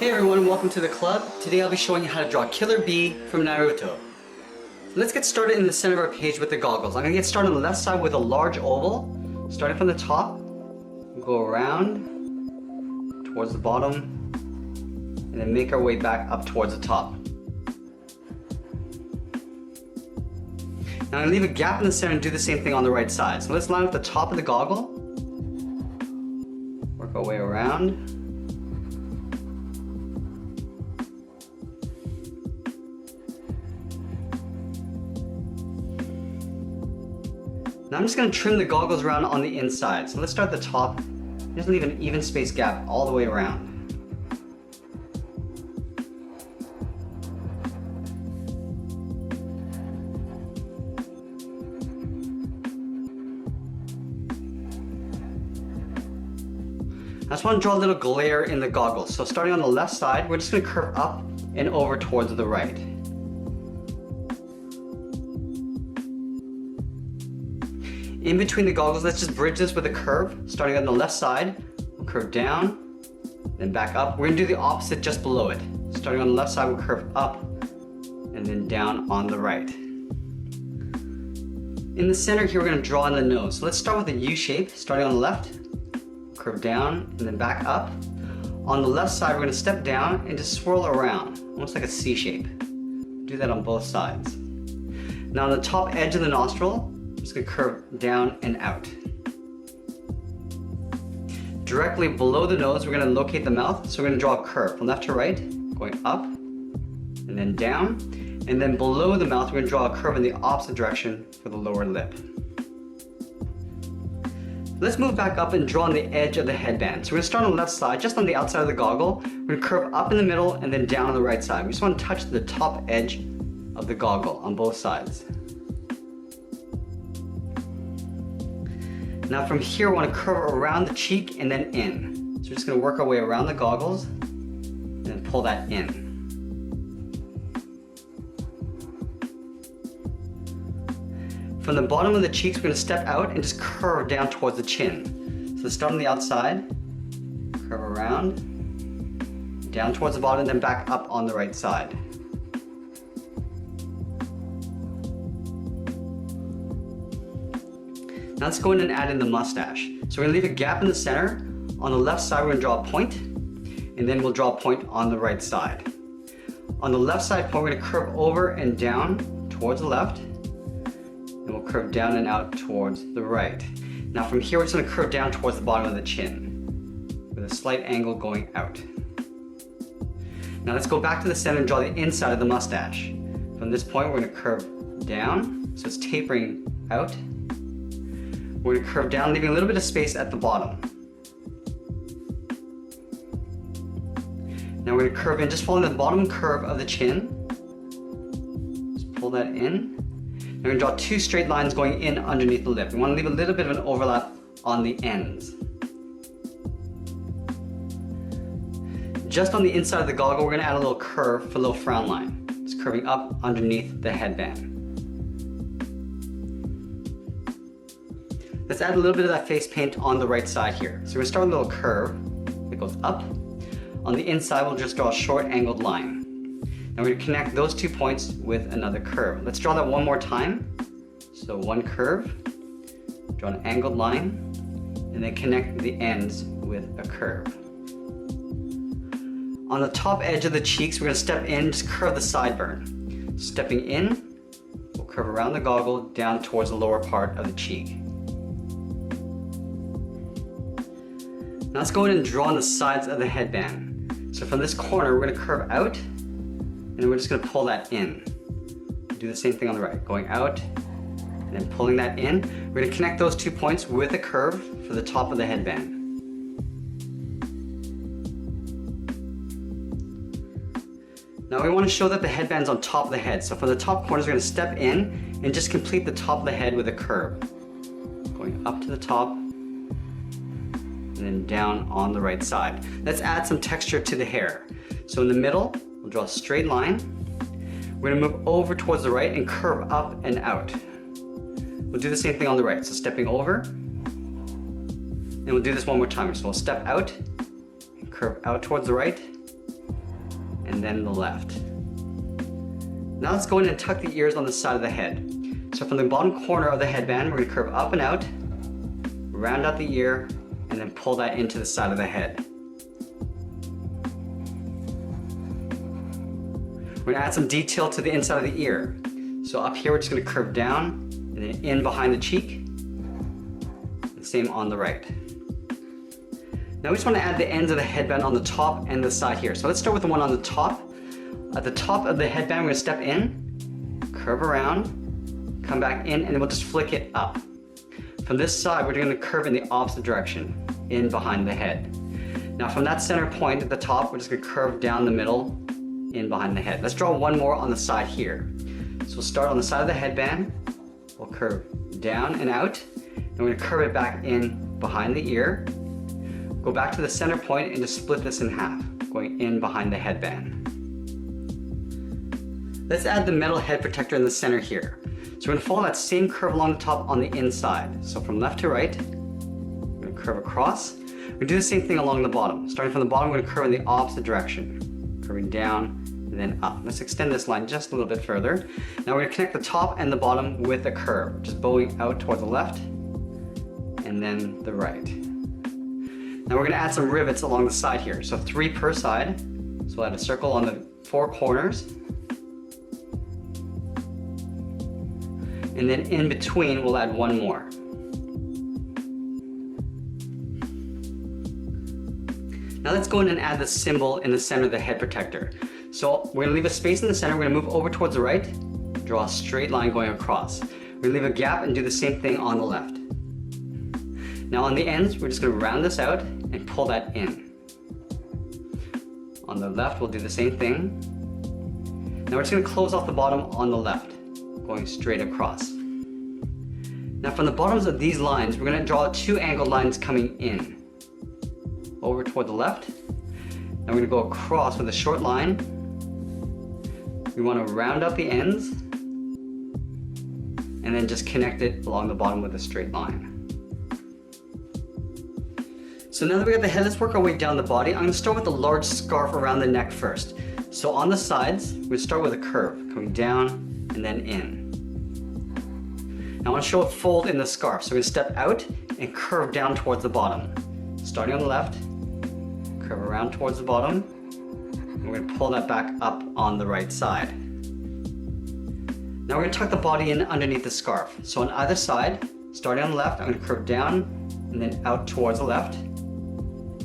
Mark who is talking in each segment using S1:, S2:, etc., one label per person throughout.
S1: Hey everyone, welcome to the club. Today I'll be showing you how to draw Killer Bee from Naruto. Let's get started in the center of our page with the goggles. I'm going to get started on the left side with a large oval, starting from the top, go around towards the bottom, and then make our way back up towards the top. Now I'm going to leave a gap in the center and do the same thing on the right side. So let's line up the top of the goggle, work our way around. Now I'm just going to trim the goggles around on the inside. So let's start at the top, just leave an even space gap all the way around. I just want to draw a little glare in the goggles. So starting on the left side, we're just going to curve up and over towards the right. In between the goggles, let's just bridge this with a curve. Starting on the left side, we'll curve down, then back up. We're going to do the opposite just below it. Starting on the left side, we'll curve up, and then down on the right. In the center here, we're going to draw in the nose. So let's start with a U shape. Starting on the left, curve down, and then back up. On the left side, we're going to step down and just swirl around, almost like a C shape. Do that on both sides. Now on the top edge of the nostril, I'm just going to curve down and out. Directly below the nose, we're going to locate the mouth, so we're going to draw a curve from left to right, going up and then down. And then below the mouth, we're going to draw a curve in the opposite direction for the lower lip. Let's move back up and draw on the edge of the headband. So we're going to start on the left side, just on the outside of the goggle. We're going to curve up in the middle and then down on the right side. We just want to touch the top edge of the goggle on both sides. Now from here, we want to curve around the cheek and then in. So we're just going to work our way around the goggles and then pull that in. From the bottom of the cheeks, we're going to step out and just curve down towards the chin. So start on the outside, curve around, down towards the bottom, and then back up on the right side. Now let's go in and add in the mustache. So we're going to leave a gap in the center. On the left side, we're going to draw a point, and then we'll draw a point on the right side. On the left side point, we're going to curve over and down towards the left, and we'll curve down and out towards the right. Now from here, we're just going to curve down towards the bottom of the chin with a slight angle going out. Now let's go back to the center and draw the inside of the mustache. From this point, we're going to curve down, so it's tapering out. We're going to curve down, leaving a little bit of space at the bottom. Now we're going to curve in, just following the bottom curve of the chin. Just pull that in. Now we're going to draw two straight lines going in underneath the lip. We want to leave a little bit of an overlap on the ends. Just on the inside of the goggle, we're going to add a little curve for a little frown line. Just curving up underneath the headband. Let's add a little bit of that face paint on the right side here. So we're going to start with a little curve that goes up. On the inside, we'll just draw a short angled line. Now we're going to connect those 2 points with another curve. Let's draw that one more time. So one curve, draw an angled line, and then connect the ends with a curve. On the top edge of the cheeks, we're going to step in, just curve the sideburn. Stepping in, we'll curve around the goggle down towards the lower part of the cheek. Now let's go in and draw on the sides of the headband. So from this corner, we're going to curve out, and then we're just going to pull that in. Do the same thing on the right, going out, and then pulling that in. We're going to connect those 2 points with a curve for the top of the headband. Now we want to show that the headband's on top of the head. So from the top corners, we're going to step in and just complete the top of the head with a curve. Going up to the top, and then down on the right side. Let's add some texture to the hair. So in the middle, we'll draw a straight line. We're going to move over towards the right and curve up and out. We'll do the same thing on the right. So stepping over, and we'll do this one more time. So we'll step out, and curve out towards the right, and then the left. Now let's go in and tuck the ears on the side of the head. So from the bottom corner of the headband, we're going to curve up and out, round out the ear, and then pull that into the side of the head. We're going to add some detail to the inside of the ear. So up here, we're just going to curve down and then in behind the cheek. The same on the right. Now we just want to add the ends of the headband on the top and the side here. So let's start with the one on the top. At the top of the headband, we're going to step in, curve around, come back in, and then we'll just flick it up. From this side, we're going to curve in the opposite direction, in behind the head. Now from that center point at the top, we're just going to curve down the middle, in behind the head. Let's draw one more on the side here. So we'll start on the side of the headband, we'll curve down and out, and we're going to curve it back in behind the ear. Go back to the center point and just split this in half, going in behind the headband. Let's add the metal head protector in the center here. So we're going to follow that same curve along the top on the inside. So from left to right, we're going to curve across. We're going to do the same thing along the bottom. Starting from the bottom, we're going to curve in the opposite direction, curving down and then up. Let's extend this line just a little bit further. Now we're going to connect the top and the bottom with a curve, just bowing out toward the left and then the right. Now we're going to add some rivets along the side here. So 3 per side. So we'll add a circle on the 4 corners. And then in between, we'll add 1 more. Now let's go in and add the symbol in the center of the head protector. So we're gonna leave a space in the center, we're gonna move over towards the right, draw a straight line going across. We're gonna leave a gap and do the same thing on the left. Now on the ends, we're just gonna round this out and pull that in. On the left, we'll do the same thing. Now we're just gonna close off the bottom on the left, going straight across. Now from the bottoms of these lines, we're gonna draw 2 angled lines coming in. Over toward the left. Now we're gonna go across with a short line. We want to round out the ends and then just connect it along the bottom with a straight line. So now that we got the head, let's work our way down the body. I'm going to start with the large scarf around the neck first. So on the sides, we start with a curve, coming down and then in. Now I want to show a fold in the scarf. So we're going to step out and curve down towards the bottom. Starting on the left, curve around towards the bottom. We're going to pull that back up on the right side. Now we're going to tuck the body in underneath the scarf. So on either side, starting on the left, I'm going to curve down and then out towards the left,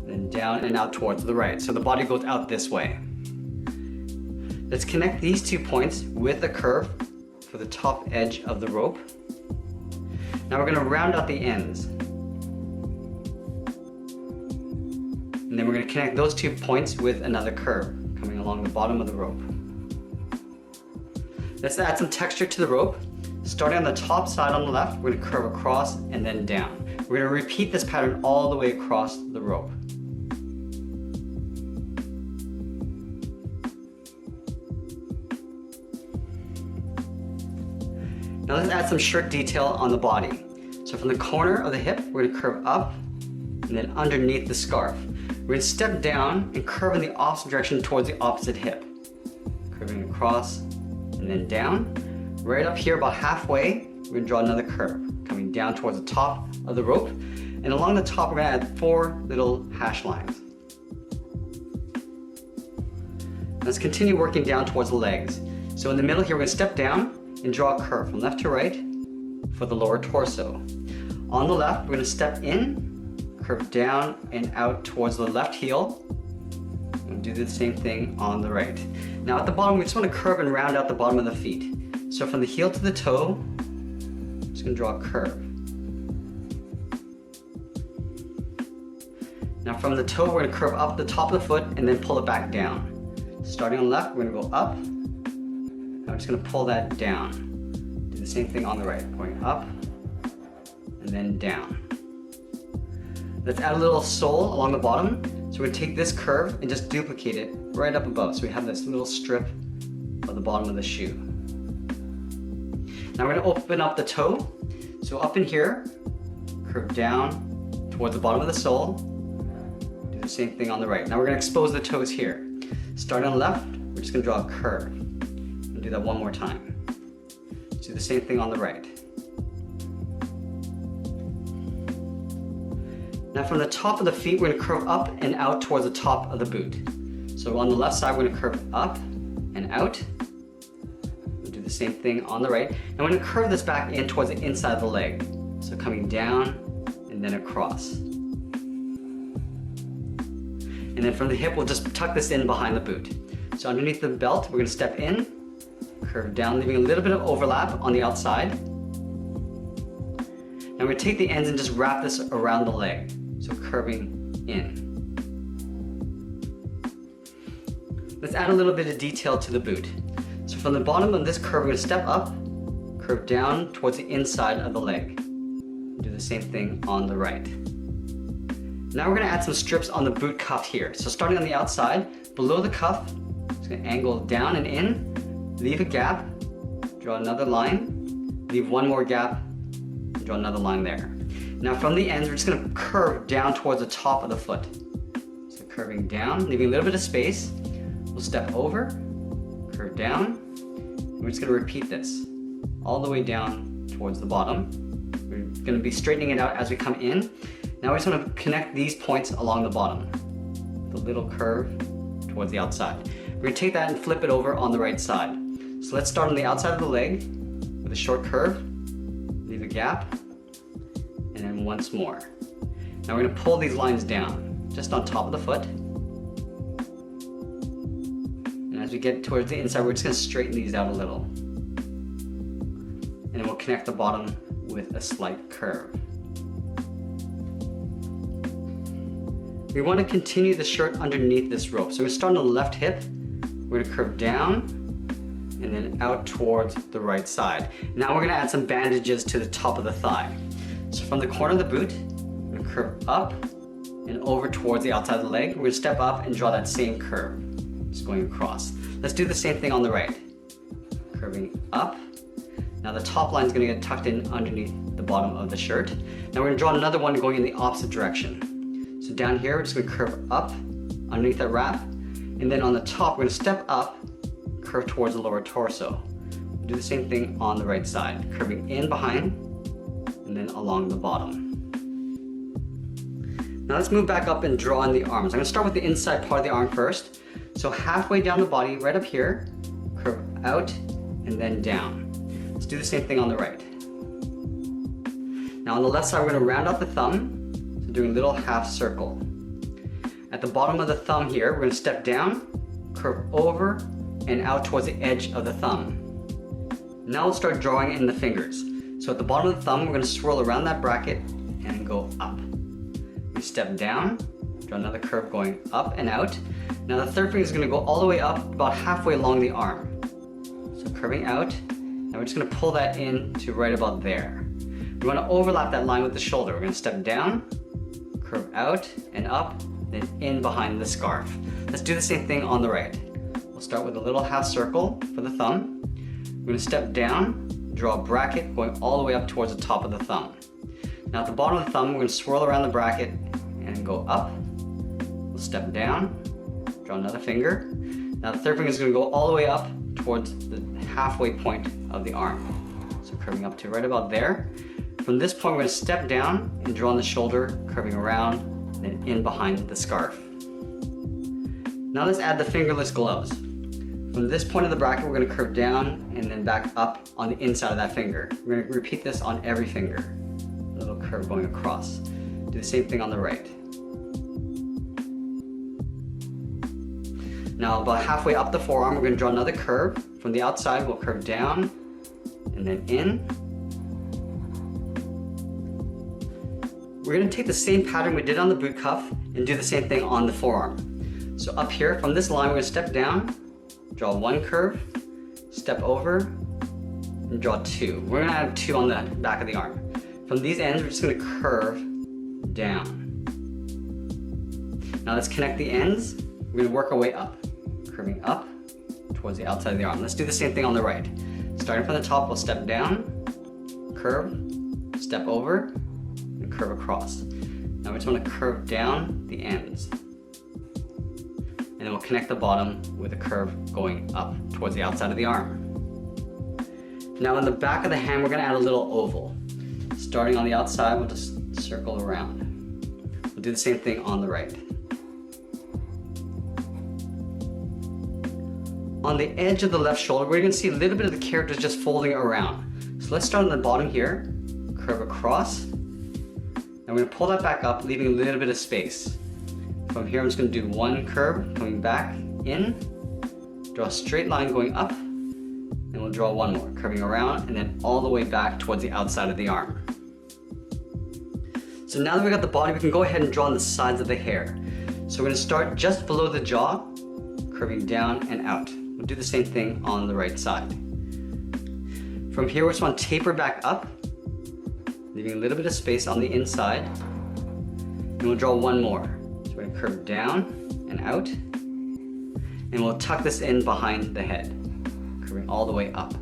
S1: then down and out towards the right. So the body goes out this way. Let's connect these 2 points with a curve for the top edge of the rope. Now we're going to round out the ends. And then we're going to connect those 2 points with another curve coming along the bottom of the rope. Let's add some texture to the rope. Starting on the top side on the left, we're going to curve across and then down. We're going to repeat this pattern all the way across the rope. Now let's add some shirt detail on the body. So from the corner of the hip, we're going to curve up and then underneath the scarf. We're going to step down and curve in the opposite direction towards the opposite hip. Curving across and then down. Right up here about halfway, we're going to draw another curve, coming down towards the top of the rope. And along the top, we're going to add 4 little hash lines. Let's continue working down towards the legs. So in the middle here, we're going to step down and draw a curve from left to right for the lower torso. On the left, we're going to step in, curve down and out towards the left heel, and do the same thing on the right. Now at the bottom, we just want to curve and round out the bottom of the feet. So from the heel to the toe, I'm just going to draw a curve. Now from the toe, we're going to curve up the top of the foot and then pull it back down. Starting on the left, we're going to go up. I'm just going to pull that down. Do the same thing on the right, going up and then down. Let's add a little sole along the bottom. So we're going to take this curve and just duplicate it right up above. So we have this little strip of the bottom of the shoe. Now we're going to open up the toe. So up in here, curve down towards the bottom of the sole. Do the same thing on the right. Now we're going to expose the toes here. Starting on the left, we're just gonna draw a curve. And do that one more time. Do the same thing on the right. Now from the top of the feet, we're gonna curve up and out towards the top of the boot. So on the left side, we're gonna curve up and out. We'll do the same thing on the right. And we're gonna curve this back in towards the inside of the leg. So coming down and then across. And then from the hip, we'll just tuck this in behind the boot. So underneath the belt, we're gonna step in, curve down, leaving a little bit of overlap on the outside. Now we're gonna take the ends and just wrap this around the leg. So curving in. Let's add a little bit of detail to the boot. So from the bottom of this curve, we're gonna step up, curve down towards the inside of the leg. Do the same thing on the right. Now we're gonna add some strips on the boot cuff here. So starting on the outside, below the cuff, just gonna angle down and in, leave a gap, draw another line, leave one more gap, draw another line there. Now from the ends, we're just gonna curve down towards the top of the foot. So curving down, leaving a little bit of space. We'll step over, curve down. We're just gonna repeat this all the way down towards the bottom. We're gonna be straightening it out as we come in. Now we just wanna connect these points along the bottom. The little curve towards the outside. We're gonna take that and flip it over on the right side. So let's start on the outside of the leg with a short curve, leave a gap, and then once more. Now we're gonna pull these lines down, just on top of the foot. And as we get towards the inside, we're just gonna straighten these out a little. And then we'll connect the bottom with a slight curve. We wanna continue the shirt underneath this rope. So we're gonna start on the left hip, we're gonna curve down, and then out towards the right side. Now we're gonna add some bandages to the top of the thigh. So from the corner of the boot, we're gonna curve up and over towards the outside of the leg. We're gonna step up and draw that same curve, just going across. Let's do the same thing on the right. Curving up. Now the top line is gonna get tucked in underneath the bottom of the shirt. Now we're gonna draw another one going in the opposite direction. So down here, we're just gonna curve up underneath that wrap. And then on the top, we're gonna step up, curve towards the lower torso. Do the same thing on the right side, curving in behind, and then along the bottom. Now let's move back up and draw in the arms. I'm gonna start with the inside part of the arm first. So halfway down the body, right up here, curve out and then down. Let's do the same thing on the right. Now on the left side, we're gonna round out the thumb, so doing a little half circle. At the bottom of the thumb here, we're gonna step down, curve over, and out towards the edge of the thumb. Now we'll start drawing in the fingers. So at the bottom of the thumb, we're gonna swirl around that bracket and go up. We step down, draw another curve going up and out. Now the third finger is gonna go all the way up, about halfway along the arm. So curving out, and we're just gonna pull that in to right about there. We wanna overlap that line with the shoulder. We're gonna step down, curve out and up, then in behind the scarf. Let's do the same thing on the right. We'll start with a little half circle for the thumb. We're gonna step down, draw a bracket going all the way up towards the top of the thumb. Now at the bottom of the thumb, we're gonna swirl around the bracket and go up. We'll step down, draw another finger. Now the third finger is gonna go all the way up towards the halfway point of the arm. So curving up to right about there. From this point, we're gonna step down and draw on the shoulder, curving around, then in behind the scarf. Now let's add the fingerless gloves. From this point of the bracket, we're gonna curve down and then back up on the inside of that finger. We're gonna repeat this on every finger. A little curve going across. Do the same thing on the right. Now about halfway up the forearm, we're gonna draw another curve. From the outside, we'll curve down and then in. We're gonna take the same pattern we did on the boot cuff and do the same thing on the forearm. So up here, from this line, we're gonna step down, draw one curve, step over, and draw two. We're gonna add two on the back of the arm. From these ends, we're just gonna curve down. Now let's connect the ends. We're gonna work our way up, curving up towards the outside of the arm. Let's do the same thing on the right. Starting from the top, we'll step down, curve, step over, and curve across. Now we just wanna curve down the ends. And then we'll connect the bottom with a curve going up towards the outside of the arm. Now on the back of the hand, we're going to add a little oval. Starting on the outside, we'll just circle around. We'll do the same thing on the right. On the edge of the left shoulder, we're going to see a little bit of the character just folding around. So let's start on the bottom here, curve across, and we're going to pull that back up, leaving a little bit of space. From here, I'm just going to do one curve, coming back in, draw a straight line going up, and we'll draw one more, curving around, and then all the way back towards the outside of the arm. So now that we've got the body, we can go ahead and draw on the sides of the hair. So we're going to start just below the jaw, curving down and out. We'll do the same thing on the right side. From here, we just want to taper back up, leaving a little bit of space on the inside, and we'll draw one more. So we're going to curve down and out, and we'll tuck this in behind the head, curving all the way up.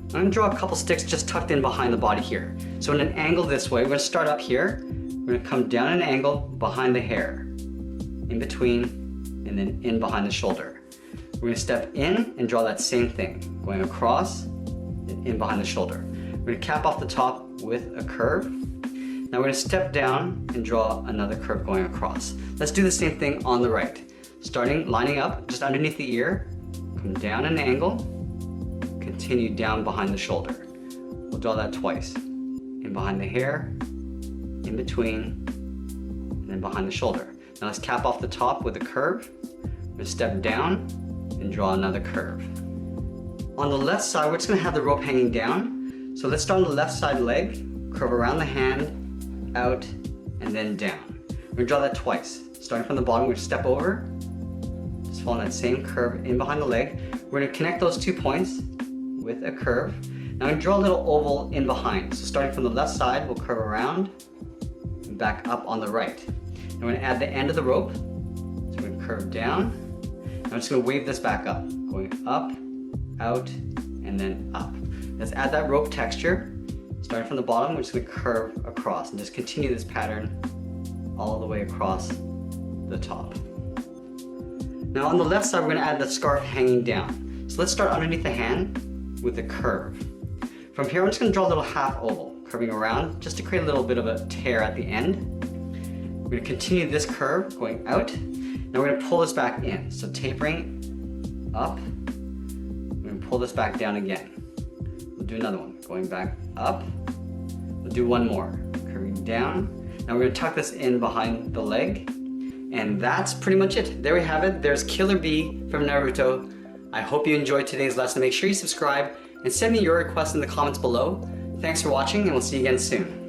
S1: I'm going to draw a couple sticks just tucked in behind the body here. So in an angle this way, we're going to start up here, we're going to come down an angle behind the hair, in between, and then in behind the shoulder. We're going to step in and draw that same thing, going across and in behind the shoulder. We're going to cap off the top with a curve. Now we're going to step down and draw another curve going across. Let's do the same thing on the right. Starting, lining up just underneath the ear, come down an angle, continue down behind the shoulder. We'll draw that twice. In behind the hair, in between, and then behind the shoulder. Now let's cap off the top with a curve. We're going to step down and draw another curve. On the left side, we're just going to have the rope hanging down. So let's start on the left side leg, curve around the hand, out, and then down. We're going to draw that twice. Starting from the bottom, we're going to step over, just following that same curve in behind the leg. We're going to connect those 2 points with a curve. Now I'm going to draw a little oval in behind. So starting from the left side, we'll curve around and back up on the right. And we're going to add the end of the rope. So we're going to curve down. I'm just going to wave this back up, going up, out, and then up. Let's add that rope texture. Starting from the bottom, we're just going to curve across and just continue this pattern all the way across the top. Now on the left side, we're going to add the scarf hanging down. So let's start underneath the hand with a curve. From here, I'm just going to draw a little half oval, curving around just to create a little bit of a tear at the end. We're going to continue this curve going out. Now we're going to pull this back in. So tapering up, we're going to pull this back down again. We'll do another one, going back up. We'll do one more, curving down. Now we're going to tuck this in behind the leg. And that's pretty much it. There we have it. There's Killer Bee from Naruto. I hope you enjoyed today's lesson. Make sure you subscribe and send me your requests in the comments below. Thanks for watching, and we'll see you again soon.